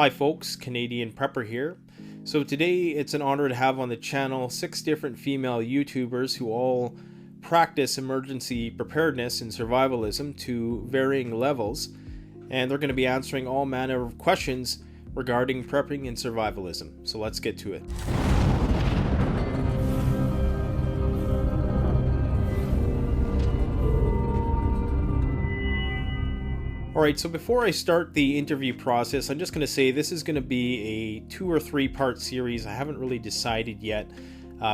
Hi folks, Canadian Prepper here. So today it's an honor to have on the channel 6 different female YouTubers who all practice emergency preparedness and survivalism to varying levels, and they're going to be answering all manner of questions regarding prepping and survivalism. So let's get to it. Alright, so before I start the interview process, I'm just going to say this is going to be a 2 or 3 part series. I haven't really decided yet.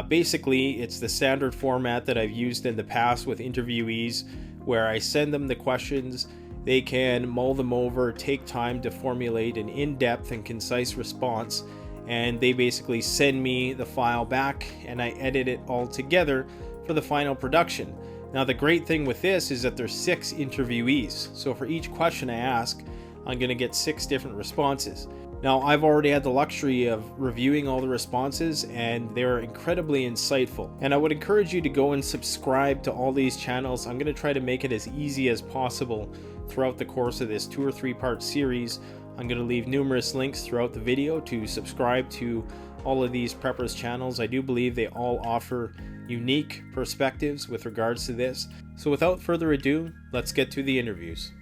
Basically, it's the standard format that I've used in the past with interviewees, where I send them the questions, they can mull them over, take time to formulate an in-depth and concise response, and they basically send me the file back and I edit it all together for the final production. Now the great thing with this is that there's 6 interviewees, so for each question I ask, I'm going to get 6 different responses. Now I've already had the luxury of reviewing all the responses and they're incredibly insightful, and I would encourage you to go and subscribe to all these channels. I'm going to try to make it as easy as possible throughout the course of this 2 or 3 part series. I'm going to leave numerous links throughout the video to subscribe to all of these preppers channels. I do believe they all offer unique perspectives with regards to this. So without further ado, let's get to the interviews.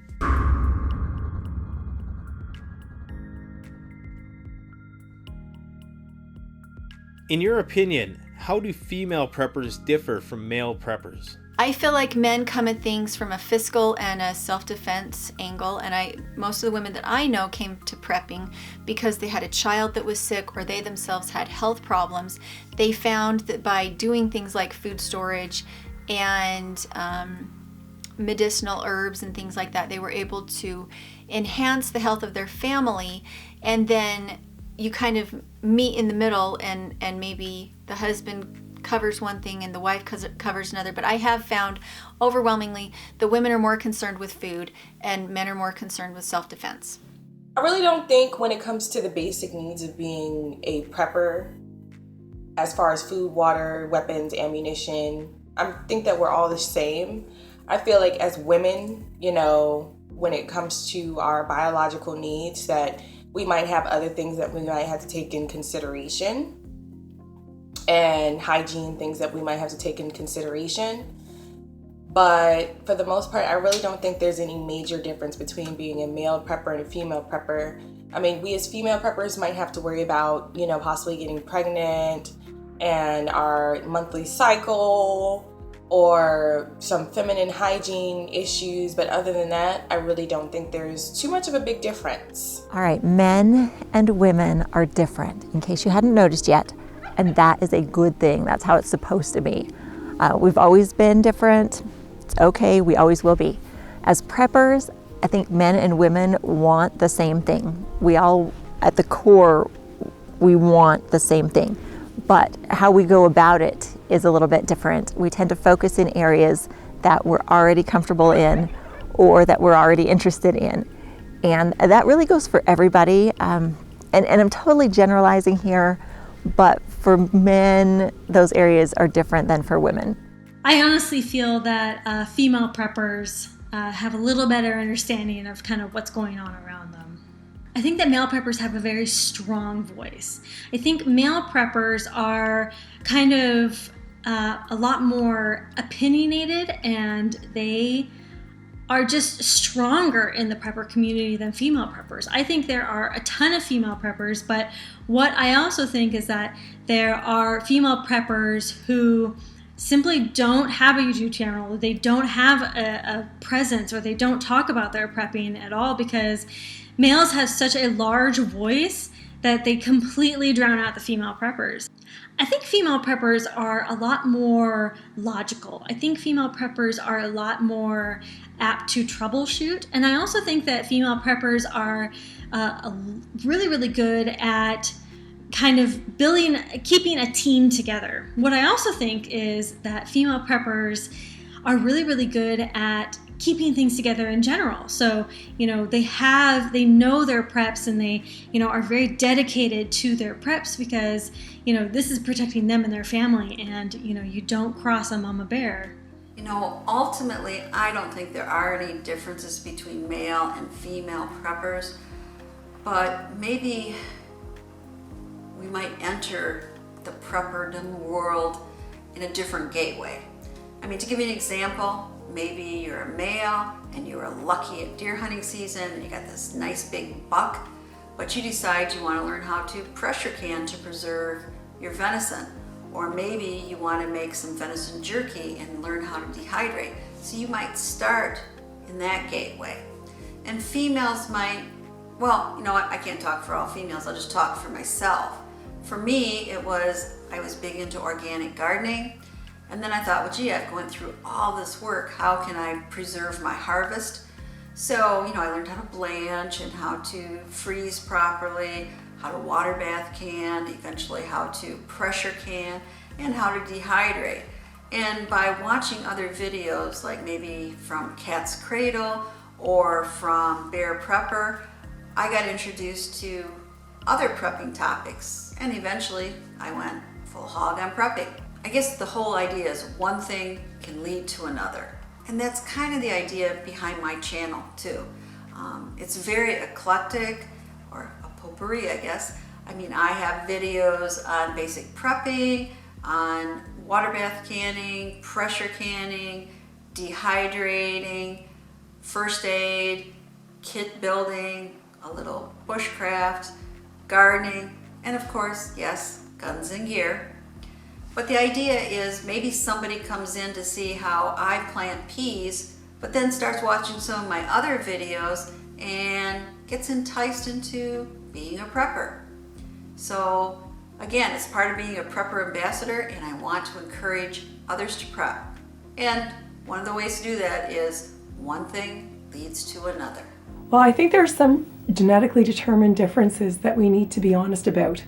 In your opinion, how do female preppers differ from male preppers? I feel like men come at things from a physical and a self-defense angle, and most of the women that I know came to prepping because they had a child that was sick or they themselves had health problems. They found that by doing things like food storage and medicinal herbs and things like that, they were able to enhance the health of their family, and then you kind of meet in the middle, and maybe the husband covers one thing and the wife covers another. But I have found overwhelmingly the women are more concerned with food and men are more concerned with self-defense. I really don't think when it comes to the basic needs of being a prepper, as far as food, water, weapons, ammunition, I think that we're all the same. I feel like as women, when it comes to our biological needs, that we might have other things that we might have to take in consideration, and hygiene things that we might have to take in consideration. But for the most part, I really don't think there's any major difference between being a male prepper and a female prepper. I mean, we as female preppers might have to worry about, possibly getting pregnant and our monthly cycle or some feminine hygiene issues. But other than that, I really don't think there's too much of a big difference. All right, men and women are different, in case you hadn't noticed yet. And that is a good thing. That's how it's supposed to be. We've always been different. It's okay, we always will be. As preppers, I think men and women want the same thing. We all, at the core, we want the same thing. But how we go about it is a little bit different. We tend to focus in areas that we're already comfortable in or that we're already interested in. And that really goes for everybody. And I'm totally generalizing here, but for men, those areas are different than for women. I honestly feel that female preppers have a little better understanding of kind of what's going on around them. I think that male preppers have a very strong voice. I think male preppers are kind of a lot more opinionated, and they are just stronger in the prepper community than female preppers. I think there are a ton of female preppers, but what I also think is that there are female preppers who simply don't have a YouTube channel, they don't have a presence, or they don't talk about their prepping at all because males have such a large voice that they completely drown out the female preppers. I think female preppers are a lot more logical. I think female preppers are a lot more apt to troubleshoot. And I also think that female preppers are really, really good at kind of keeping a team together. What I also think is that female preppers are really, really good at keeping things together in general. So, they know their preps, and they, are very dedicated to their preps because, this is protecting them and their family, and, you don't cross a mama bear. Ultimately, I don't think there are any differences between male and female preppers. but maybe we might enter the prepperdom world in a different gateway. I mean, to give you an example, maybe you're a male and you are lucky at deer hunting season and you got this nice big buck, but you decide you want to learn how to pressure can to preserve your venison. Or maybe you want to make some venison jerky and learn how to dehydrate. So you might start in that gateway. And females might, well, you know what, I can't talk for all females, I'll just talk for myself. For me, I was big into organic gardening. And then I thought, well, gee, I've gone through all this work. How can I preserve my harvest? So, I learned how to blanch and how to freeze properly, how to water bath can, eventually how to pressure can, and how to dehydrate. And by watching other videos, like maybe from Cat's Cradle or from Bear Prepper, I got introduced to other prepping topics. And eventually I went full hog on prepping. I guess the whole idea is one thing can lead to another. And that's kind of the idea behind my channel too. It's very eclectic, or a potpourri, I guess. I mean, I have videos on basic prepping, on water bath canning, pressure canning, dehydrating, first aid, kit building, a little bushcraft, gardening, and of course, yes, guns and gear. But the idea is maybe somebody comes in to see how I plant peas, but then starts watching some of my other videos and gets enticed into being a prepper. So again, it's part of being a prepper ambassador, and I want to encourage others to prep. And one of the ways to do that is one thing leads to another. Well, I think there are some genetically determined differences that we need to be honest about.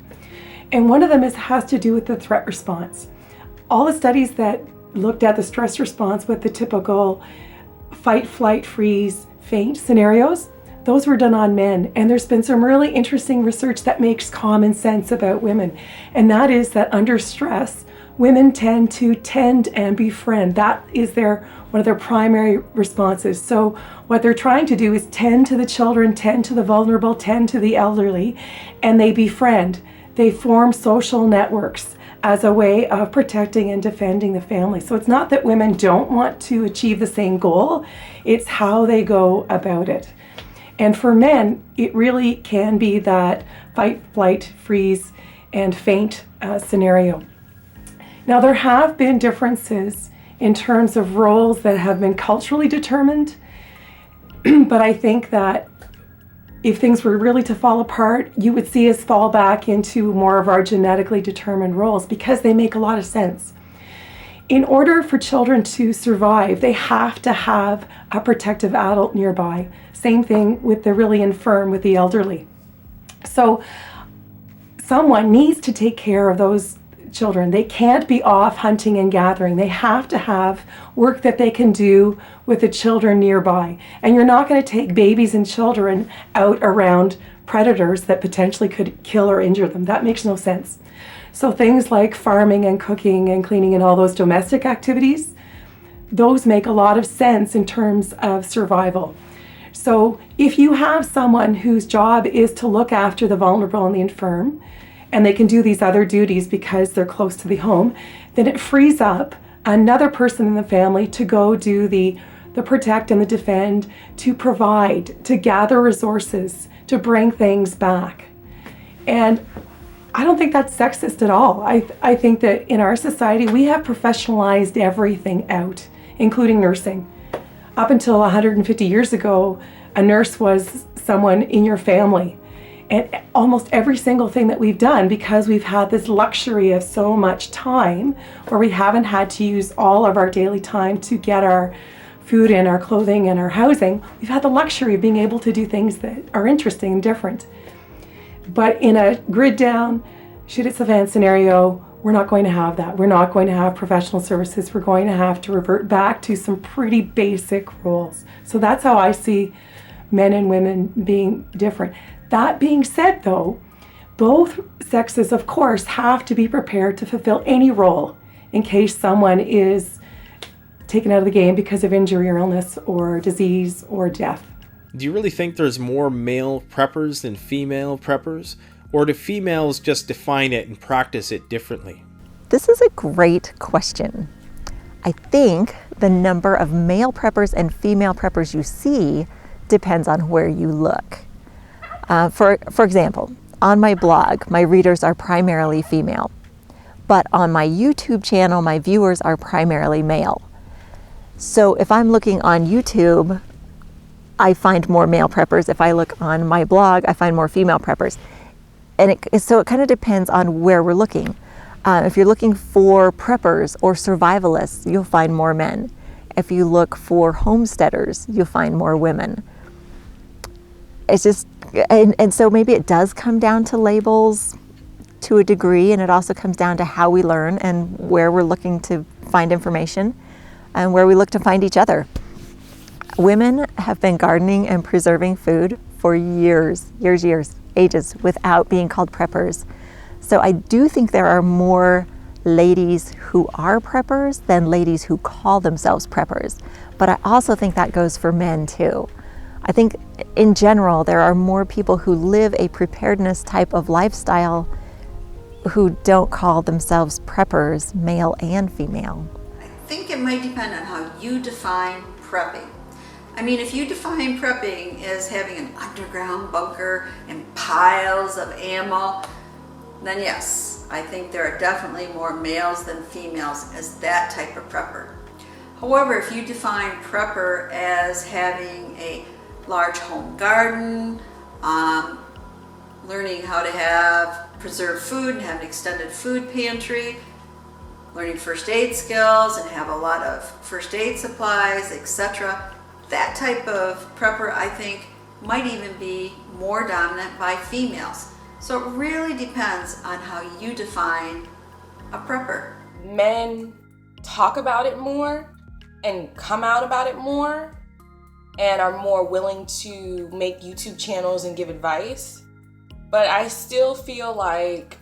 And one of them has to do with the threat response. All the studies that looked at the stress response with the typical fight, flight, freeze, faint scenarios, those were done on men. And there's been some really interesting research that makes common sense about women. And that is that under stress, women tend to tend and befriend. That is one of their primary responses. So what they're trying to do is tend to the children, tend to the vulnerable, tend to the elderly, and they befriend. They form social networks as a way of protecting and defending the family. So it's not that women don't want to achieve the same goal, it's how they go about it. And for men, it really can be that fight, flight, freeze, and faint scenario. Now, there have been differences in terms of roles that have been culturally determined, but I think that if things were really to fall apart, you would see us fall back into more of our genetically determined roles because they make a lot of sense. In order for children to survive, they have to have a protective adult nearby. Same thing with the really infirm, with the elderly. So someone needs to take care of those children. They can't be off hunting and gathering. They have to have work that they can do with the children nearby. And you're not going to take babies and children out around predators that potentially could kill or injure them. That makes no sense. So things like farming and cooking and cleaning and all those domestic activities, those make a lot of sense in terms of survival. So if you have someone whose job is to look after the vulnerable and the infirm, and they can do these other duties because they're close to the home, then it frees up another person in the family to go do the protect and the defend, to provide, to gather resources, to bring things back. And I don't think that's sexist at all. I think that in our society, we have professionalized everything out, including nursing. Up until 150 years ago, a nurse was someone in your family. And almost every single thing that we've done, because we've had this luxury of so much time, where we haven't had to use all of our daily time to get our food and our clothing and our housing, we've had the luxury of being able to do things that are interesting and different. But in a grid down, shoot at Savannah scenario, we're not going to have that. We're not going to have professional services. We're going to have to revert back to some pretty basic roles. So that's how I see men and women being different. That being said, though, both sexes, of course, have to be prepared to fulfill any role in case someone is taken out of the game because of injury or illness or disease or death. Do you really think there's more male preppers than female preppers? Or do females just define it and practice it differently? This is a great question. I think the number of male preppers and female preppers you see depends on where you look. For example, on my blog, my readers are primarily female. But on my YouTube channel, my viewers are primarily male. So if I'm looking on YouTube, I find more male preppers. If I look on my blog, I find more female preppers. And so it kind of depends on where we're looking. If you're looking for preppers or survivalists, you'll find more men. If you look for homesteaders, you'll find more women. It's just, and so maybe it does come down to labels to a degree, and it also comes down to how we learn and where we're looking to find information and where we look to find each other. Women have been gardening and preserving food for years, ages, without being called preppers. So I do think there are more ladies who are preppers than ladies who call themselves preppers. But I also think that goes for men too. I think in general, there are more people who live a preparedness type of lifestyle who don't call themselves preppers, male and female. I think it might depend on how you define prepping. I mean, if you define prepping as having an underground bunker and piles of ammo, then yes, I think there are definitely more males than females as that type of prepper. However, if you define prepper as having a large home garden, learning how to have preserved food and have an extended food pantry, learning first aid skills and have a lot of first aid supplies, etc., that type of prepper, I think, might even be more dominant by females. So it really depends on how you define a prepper. Men talk about it more and come out about it more and are more willing to make YouTube channels and give advice. But I still feel like,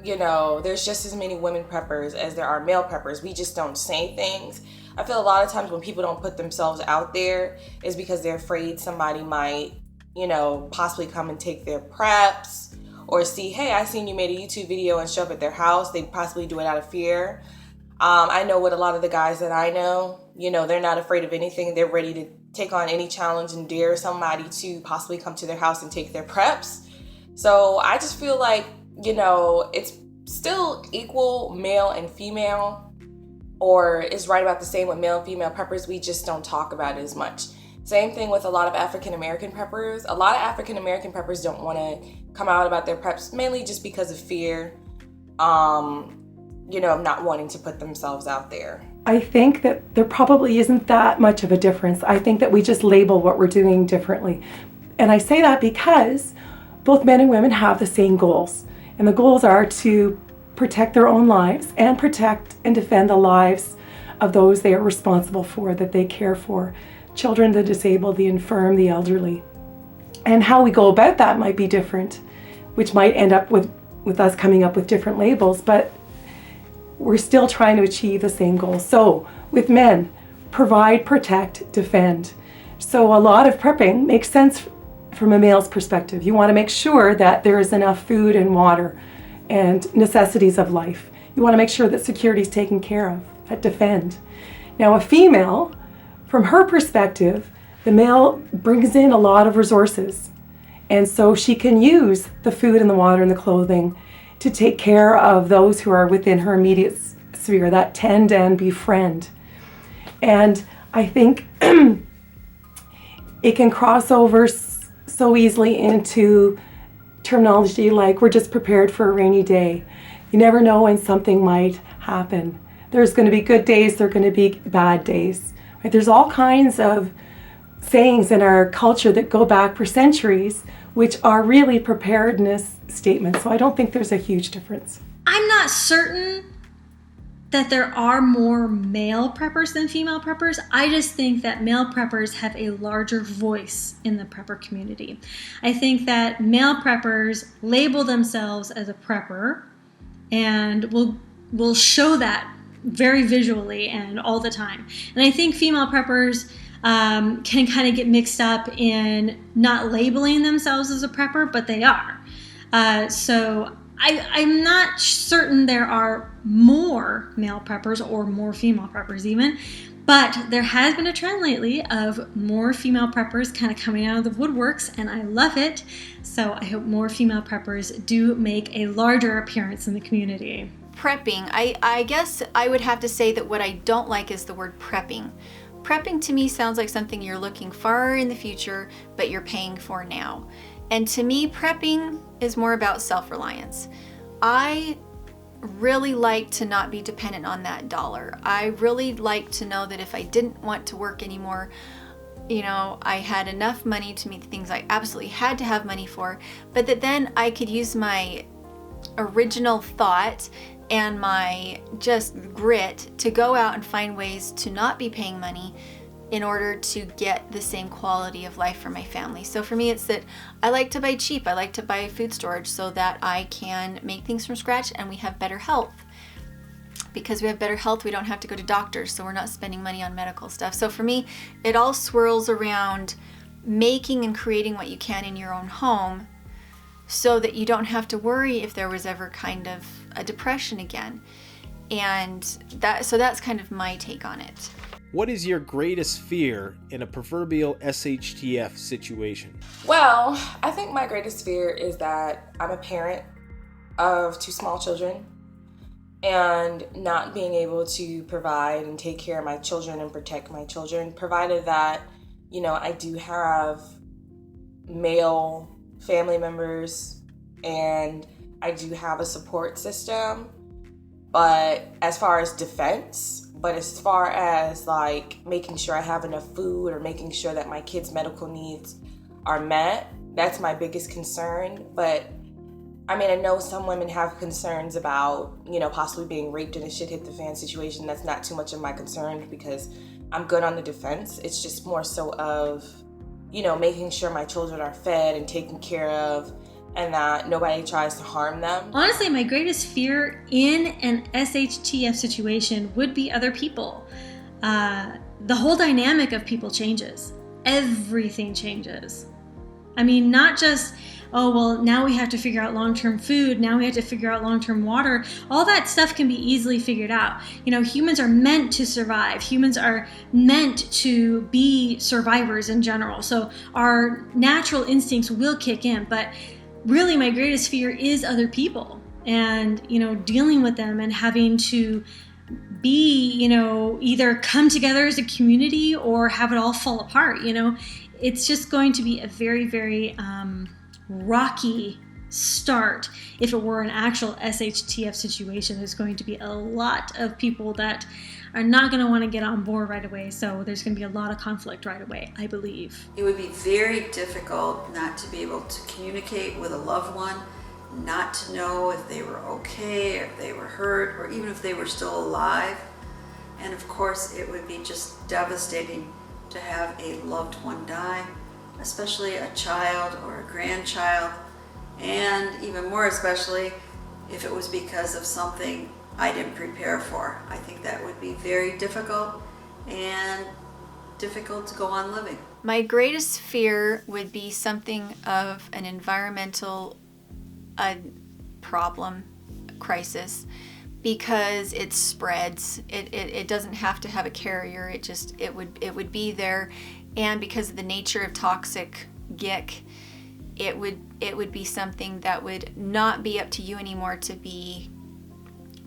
there's just as many women preppers as there are male preppers. We just don't say things. I feel a lot of times when people don't put themselves out there is because they're afraid somebody might, possibly come and take their preps, or see, hey, I seen you made a YouTube video and show up at their house. They possibly do it out of fear. I know with a lot of the guys that I know, they're not afraid of anything. They're ready to take on any challenge and dare somebody to possibly come to their house and take their preps. So I just feel like, it's still equal male and female, or it's right about the same with male and female preppers. We just don't talk about it as much. Same thing with a lot of African American preppers. A lot of African American preppers don't want to come out about their preps, mainly just because of fear, not wanting to put themselves out there. I think that there probably isn't that much of a difference. I think that we just label what we're doing differently. And I say that because both men and women have the same goals. And the goals are to protect their own lives and protect and defend the lives of those they are responsible for, that they care for. Children, the disabled, the infirm, the elderly. And how we go about that might be different, which might end up with us coming up with different labels, but we're still trying to achieve the same goals. So with men, provide, protect, defend. So a lot of prepping makes sense from a male's perspective. You want to make sure that there is enough food and water and necessities of life. You want to make sure that security is taken care of, that defend. Now a female, from her perspective, the male brings in a lot of resources. And so she can use the food and the water and the clothing to take care of those who are within her immediate sphere, that tend and befriend. And I think it can cross over so easily into terminology like we're just prepared for a rainy day. You never know when something might happen. There's going to be good days, there are going to be bad days. Right? There's all kinds of sayings in our culture that go back for centuries, which are really preparedness statements. So I don't think there's a huge difference. I'm not certain that there are more male preppers than female preppers. I just think that male preppers have a larger voice in the prepper community. I think that male preppers label themselves as a prepper and will show that very visually and all the time. And I think female preppers can kind of get mixed up in not labeling themselves as a prepper, but they are. So I'm not certain there are more male preppers or more female preppers even, but there has been a trend lately of more female preppers kind of coming out of the woodworks, and I love it. So I hope more female preppers do make a larger appearance in the community. Prepping, I guess I would have to say that what I don't like is the word prepping. Prepping to me sounds like something you're looking far in the future, but you're paying for now. And to me, prepping is more about self-reliance. I really like to not be dependent on that dollar. I really like to know that if I didn't want to work anymore, I had enough money to meet the things I absolutely had to have money for, but that then I could use my original thought and my just grit to go out and find ways to not be paying money in order to get the same quality of life for my family. So for me, it's that I like to buy cheap. I like to buy food storage so that I can make things from scratch and we have better health. Because we have better health, we don't have to go to doctors, so we're not spending money on medical stuff. So for me, it all swirls around making and creating what you can in your own home so that you don't have to worry if there was ever kind of a depression again. And that's kind of my take on it. What is your greatest fear in a proverbial SHTF situation? Well, I think my greatest fear is that I'm a parent of 2 small children and not being able to provide and take care of my children and protect my children, provided that, I do have male family members and I do have a support system. But as far as defense, but as far as like making sure I have enough food or making sure that my kids' medical needs are met, that's my biggest concern. But I mean, I know some women have concerns about, possibly being raped in a shit hit the fan situation. That's not too much of my concern because I'm good on the defense. It's just more so of, making sure my children are fed and taken care of and that nobody tries to harm them. Honestly, my greatest fear in an SHTF situation would be other people. The whole dynamic of people changes. Everything changes. I mean, not just, now we have to figure out long-term food, now we have to figure out long-term water. All that stuff can be easily figured out. Humans are meant to survive. Humans are meant to be survivors in general. So our natural instincts will kick in, but really my greatest fear is other people and, dealing with them and having to be, either come together as a community or have it all fall apart. It's just going to be a very, very rocky start. If it were an actual SHTF situation, there's going to be a lot of people that are not going to want to get on board right away. So there's going to be a lot of conflict right away, I believe. It would be very difficult not to be able to communicate with a loved one, not to know if they were okay, if they were hurt, or even if they were still alive. And of course, it would be just devastating to have a loved one die, especially a child or a grandchild, and even more especially if it was because of something I didn't prepare for. I think that would be very difficult and difficult to go on living. My greatest fear would be something of an environmental problem, crisis, because it spreads. It doesn't have to have a carrier. It would be there, and because of the nature of toxic GIC, it would be something that would not be up to you anymore to be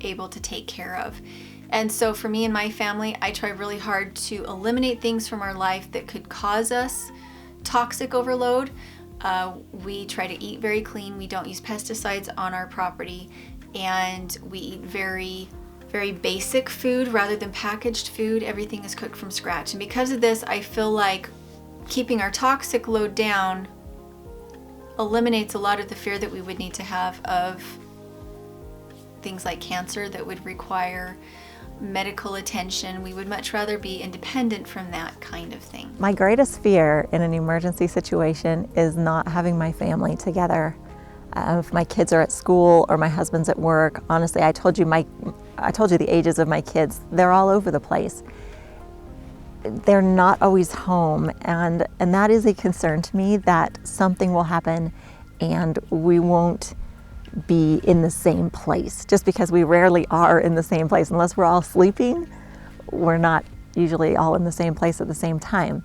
able to take care of. And so for me and my family, I try really hard to eliminate things from our life that could cause us toxic overload. We try to eat very clean. We don't use pesticides on our property, and we eat very, very basic food rather than packaged food. Everything is cooked from scratch. And because of this, I feel like keeping our toxic load down eliminates a lot of the fear that we would need to have of things like cancer that would require medical attention. We would much rather be independent from that kind of thing. My greatest fear in an emergency situation is not having my family together. If my kids are at school or my husband's at work, honestly, I told you the ages of my kids. They're all over the place. they're not always home, and that is a concern to me, that something will happen and we won't be in the same place, just because we rarely are in the same place. Unless we're all sleeping, we're not usually all in the same place at the same time.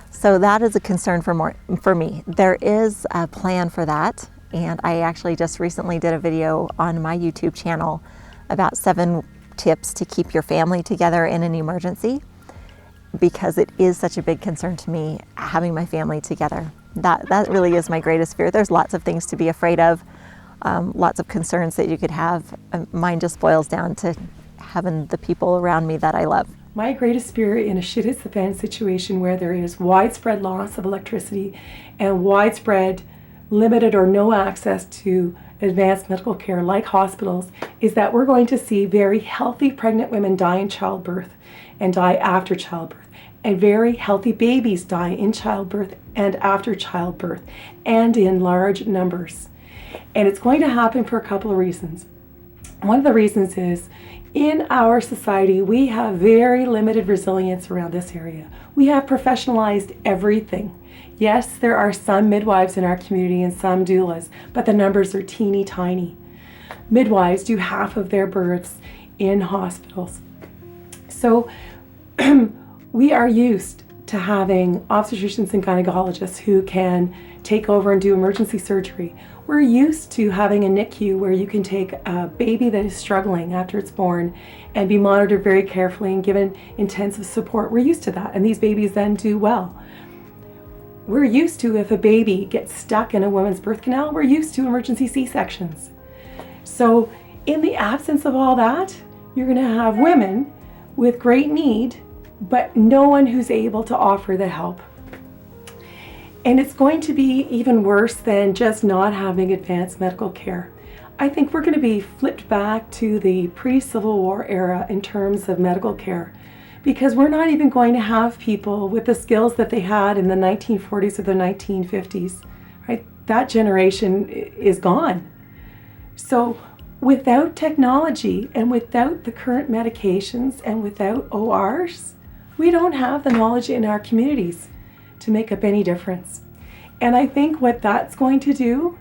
So that is a concern for me. There is a plan for that, and I actually just recently did a video on my YouTube channel about 7 tips to keep your family together in an emergency, because it is such a big concern to me, having my family together. That really is my greatest fear. There's lots of things to be afraid of, lots of concerns that you could have. Mine just boils down to having the people around me that I love. My greatest fear in a shit hits the fan situation where there is widespread loss of electricity and widespread limited or no access to advanced medical care like hospitals is that we're going to see very healthy pregnant women die in childbirth and die after childbirth, and very healthy babies die in childbirth and after childbirth, and in large numbers. And it's going to happen for a couple of reasons. One of the reasons is, in our society, we have very limited resilience around this area. We have professionalized everything. Yes, there are some midwives in our community and some doulas, but the numbers are teeny tiny. Midwives do half of their births in hospitals. So we are used to having obstetricians and gynecologists who can take over and do emergency surgery. We're used to having a NICU where you can take a baby that is struggling after it's born and be monitored very carefully and given intensive support. We're used to that, and these babies then do well. We're used to, if a baby gets stuck in a woman's birth canal, we're used to emergency C-sections. So in the absence of all that, you're going to have women with great need, but no one who's able to offer the help. And it's going to be even worse than just not having advanced medical care. I think we're going to be flipped back to the pre-Civil War era in terms of medical care, because we're not even going to have people with the skills that they had in the 1940s or the 1950s, right? That generation is gone. So without technology and without the current medications and without ORs, we don't have the knowledge in our communities to make up any difference. And I think what that's going to do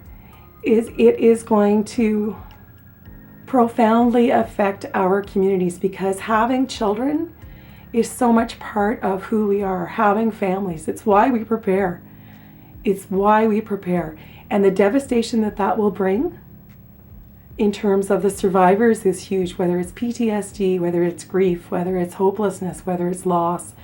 is it is going to profoundly affect our communities, because having children is so much part of who we are, having families. It's why we prepare. It's why we prepare. And the devastation that that will bring in terms of the survivors is huge, whether it's PTSD, whether it's grief, whether it's hopelessness, whether it's loss,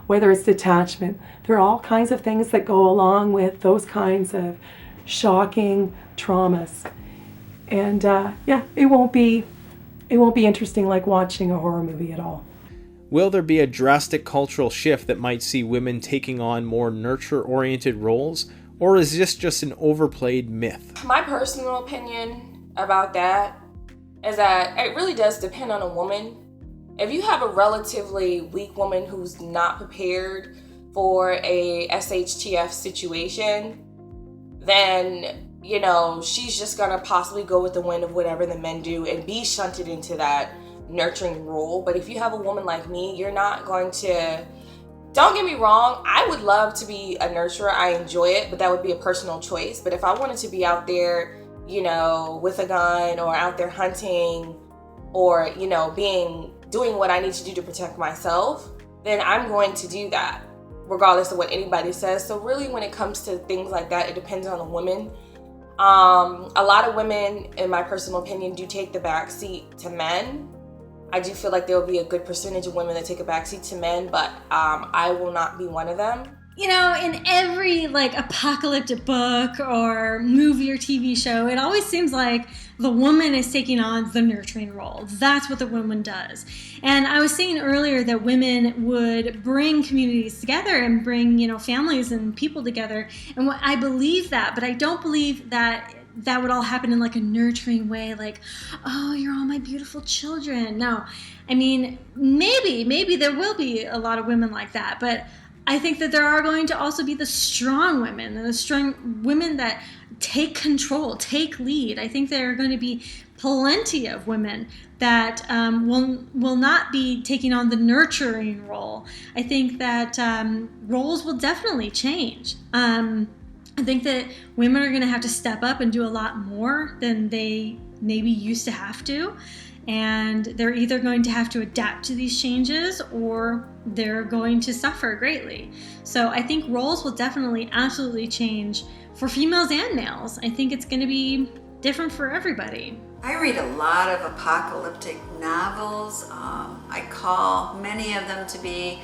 whether it's detachment. There are all kinds of things that go along with those kinds of shocking traumas. And it won't be interesting like watching a horror movie at all. Will there be a drastic cultural shift that might see women taking on more nurture-oriented roles, or is this just an overplayed myth? My personal opinion about that is that it really does depend on a woman. If you have a relatively weak woman who's not prepared for a SHTF situation, then, she's just gonna possibly go with the wind of whatever the men do and be shunted into that nurturing role. But if you have a woman like me, you're not going to, don't get me wrong, I would love to be a nurturer. I enjoy it, but that would be a personal choice. But if I wanted to be out there, with a gun or out there hunting or, doing what I need to do to protect myself, then I'm going to do that, regardless of what anybody says. So really, when it comes to things like that, it depends on the woman. A lot of women, in my personal opinion, do take the back seat to men. I do feel like there will be a good percentage of women that take a backseat to men, but I will not be one of them. In every apocalyptic book or movie or TV show, it always seems like the woman is taking on the nurturing role. That's what the woman does. And I was saying earlier that women would bring communities together and bring, families and people together. And I believe that, but I don't believe that would all happen in a nurturing way, oh, you're all my beautiful children. No, I mean, maybe there will be a lot of women like that, but I think that there are going to also be the strong women and the strong women that take control, take lead. I think there are going to be plenty of women that will not be taking on the nurturing role. I think that roles will definitely change. I think that women are going to have to step up and do a lot more than they maybe used to have to. And they're either going to have to adapt to these changes or they're going to suffer greatly. So I think roles will definitely absolutely change for females and males. I think it's going to be different for everybody. I read a lot of apocalyptic novels. I call many of them to be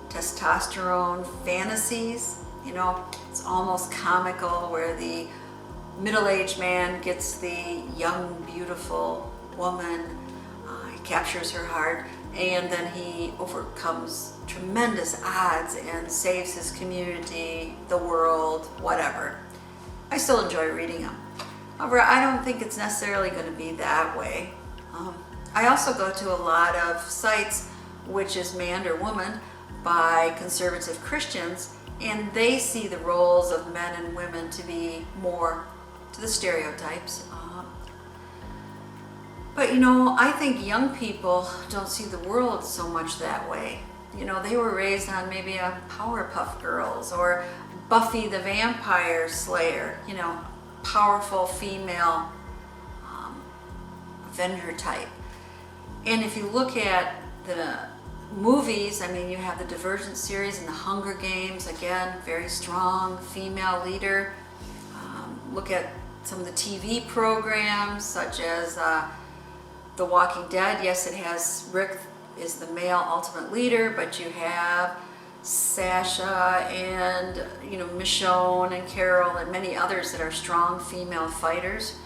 testosterone fantasies. You know, it's almost comical where the middle-aged man gets the young, beautiful woman, he captures her heart, and then he overcomes tremendous odds and saves his community, the world, whatever. I still enjoy reading them. However, I don't think it's necessarily going to be that way. I also go to a lot of sites, which is manned or woman by conservative Christians, and they see the roles of men and women to be more to the stereotypes. But you know, I think young people don't see the world so much that way. You know, they were raised on maybe a Powerpuff Girls or Buffy the Vampire Slayer, you know, powerful female Avenger type. And if you look at the movies, I mean, you have the Divergent series and the Hunger Games, again, very strong female leader. Look at some of the TV programs such as The Walking Dead. Yes, it has Rick is the male ultimate leader, but you have Sasha and, you know, Michonne and Carol and many others that are strong female fighters.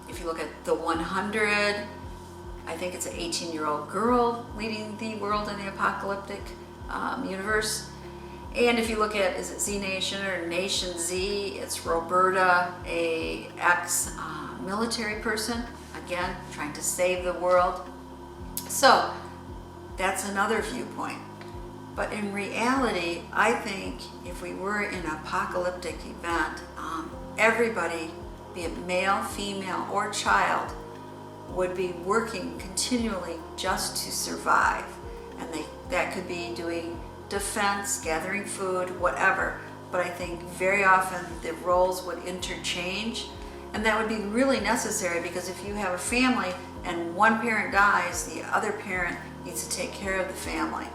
If you look at The 100, I think it's an 18-year-old girl leading the world in the apocalyptic universe. And if you look at, is it Z Nation or Nation Z, it's Roberta, a ex-military person, again, trying to save the world. So that's another viewpoint. But in reality, I think if we were in an apocalyptic event, everybody, be it male, female, or child, would be working continually just to survive. And that could be doing defense, gathering food, whatever. But I think very often the roles would interchange. And that would be really necessary because if you have a family and one parent dies, the other parent needs to take care of the family.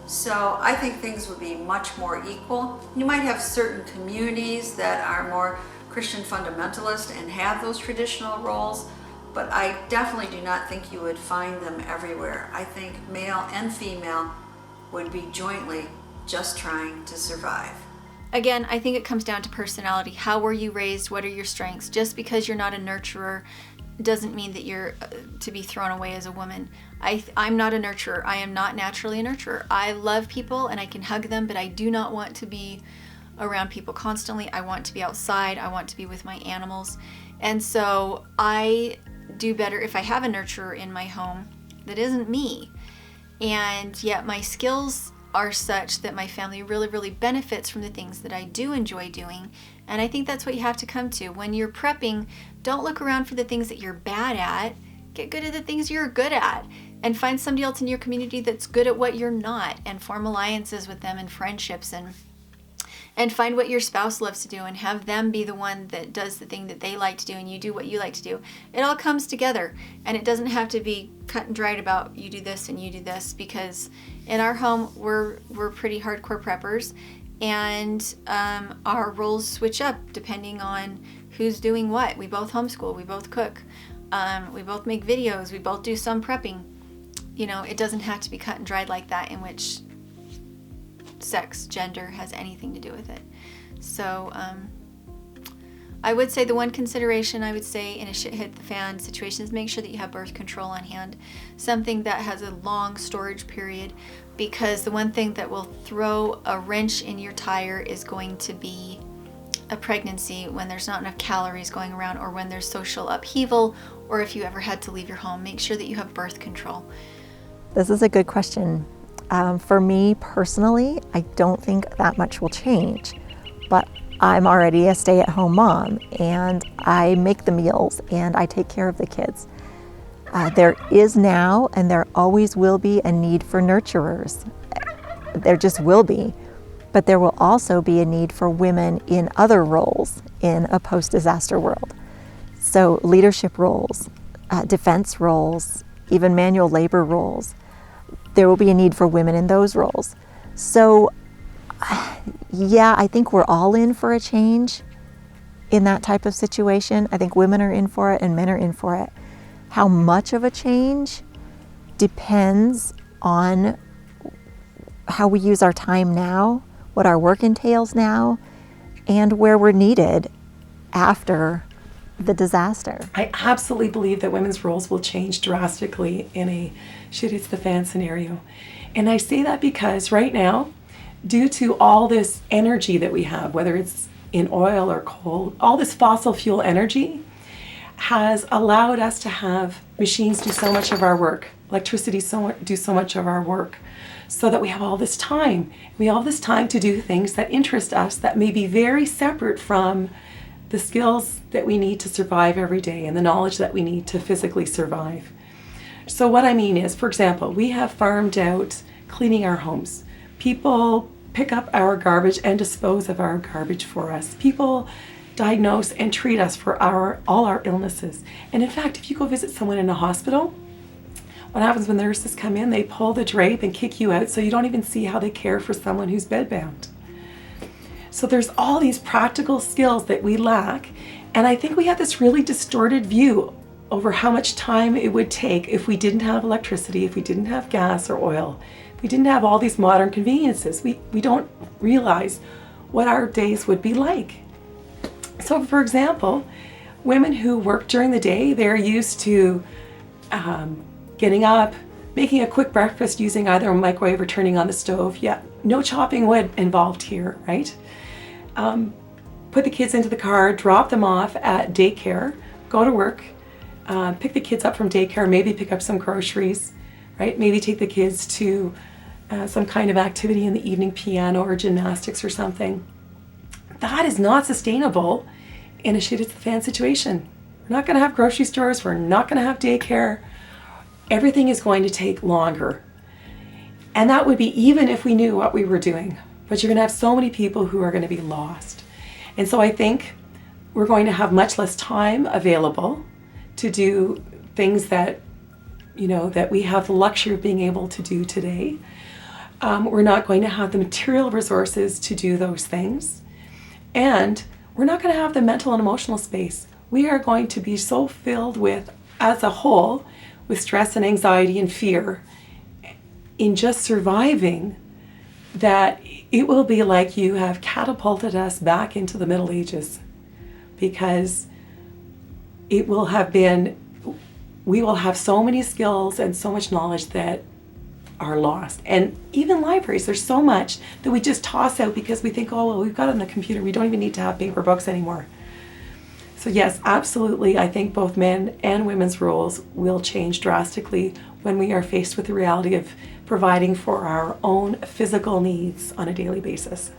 So I think things would be much more equal. You might have certain communities that are more Christian fundamentalist and have those traditional roles, but I definitely do not think you would find them everywhere. I think male and female would be jointly just trying to survive. Again, I think it comes down to personality. How were you raised? What are your strengths? Just because you're not a nurturer doesn't mean that you're to be thrown away as a woman. I'm not a nurturer. I am not naturally a nurturer. I love people and I can hug them, but I do not want to be around people constantly. I want to be outside. I want to be with my animals. And so I do better if I have a nurturer in my home that isn't me. And yet my skills are such that my family really, really benefits from the things that I do enjoy doing. And I think that's what you have to come to. When you're prepping, don't look around for the things that you're bad at. Get good at the things you're good at. And find somebody else in your community that's good at what you're not. And form alliances with them and friendships. And find what your spouse loves to do and have them be the one that does the thing that they like to do and you do what you like to do. It all comes together. And it doesn't have to be cut and dried about you do this and you do this, because in our home we're pretty hardcore preppers, and our roles switch up depending on who's doing what. We both homeschool, we both cook, we both make videos, we both do some prepping. You know, it doesn't have to be cut and dried like that in which sex, gender has anything to do with it. So I would say the one consideration I would say in a shit hit the fan situation is make sure that you have birth control on hand, something that has a long storage period, because the one thing that will throw a wrench in your tire is going to be a pregnancy when there's not enough calories going around, or when there's social upheaval, or if you ever had to leave your home. Make sure that you have birth control. This is a good question. For me personally, I don't think that much will change, but I'm already a stay-at-home mom, and I make the meals and I take care of the kids. There is now, and there always will be, a need for nurturers. There just will be. But there will also be a need for women in other roles in a post-disaster world. So leadership roles, defense roles, even manual labor roles. There will be a need for women in those roles. So yeah, I think we're all in for a change in that type of situation. I think women are in for it and men are in for it. How much of a change depends on how we use our time now, what our work entails now, and where we're needed after the disaster. I absolutely believe that women's roles will change drastically in a shit hits the fan scenario. And I say that because right now, due to all this energy that we have, whether it's in oil or coal, all this fossil fuel energy has allowed us to have machines do so much of our work, electricity do so much of our work, so that we have all this time. We have all this time to do things that interest us that may be very separate from the skills that we need to survive every day and the knowledge that we need to physically survive. So what I mean is, for example, we have farmed out cleaning our homes. People pick up our garbage and dispose of our garbage for us. People diagnose and treat us for all our illnesses. And in fact, if you go visit someone in a hospital, what happens when the nurses come in? They pull the drape and kick you out so you don't even see how they care for someone who's bedbound. So there's all these practical skills that we lack, and I think we have this really distorted view over how much time it would take if we didn't have electricity, if we didn't have gas or oil, if we didn't have all these modern conveniences. We don't realize what our days would be like. So for example, women who work during the day, they're used to getting up, making a quick breakfast using either a microwave or turning on the stove. Yeah, no chopping wood involved here, right? Put the kids into the car, drop them off at daycare, go to work, pick the kids up from daycare, maybe pick up some groceries, right? Maybe take the kids to some kind of activity in the evening, piano or gymnastics or something. That is not sustainable in a shit hits the fan situation. We're not gonna have grocery stores, we're not gonna have daycare. Everything is going to take longer. And that would be even if we knew what we were doing. But you're gonna have so many people who are gonna be lost. And so I think we're going to have much less time available to do things that, that we have the luxury of being able to do today. We're not going to have the material resources to do those things. And we're not gonna have the mental and emotional space. We are going to be so filled with, as a whole, with stress and anxiety and fear in just surviving, that it will be like you have catapulted us back into the Middle Ages, because we will have so many skills and so much knowledge that are lost. And even libraries, there's so much that we just toss out because we think, oh, well, we've got it on the computer. We don't even need to have paper books anymore. So yes, absolutely, I think both men and women's roles will change drastically when we are faced with the reality of providing for our own physical needs on a daily basis.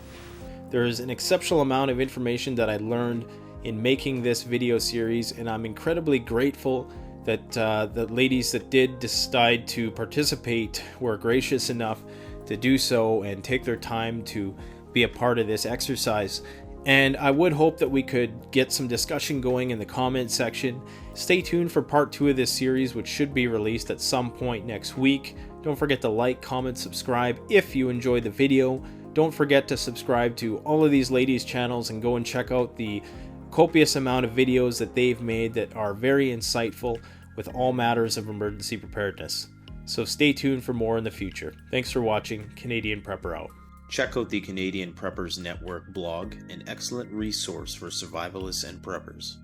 There is an exceptional amount of information that I learned in making this video series, and I'm incredibly grateful that the ladies that did decide to participate were gracious enough to do so and take their time to be a part of this exercise. And I would hope that we could get some discussion going in the comment section. Stay tuned for part 2 of this series, which should be released at some point next week. Don't forget to like, comment, subscribe if you enjoyed the video. Don't forget to subscribe to all of these ladies' channels and go and check out the copious amount of videos that they've made that are very insightful with all matters of emergency preparedness. So stay tuned for more in the future. Thanks for watching. Canadian Prepper out. Check out the Canadian Preppers Network blog, an excellent resource for survivalists and preppers.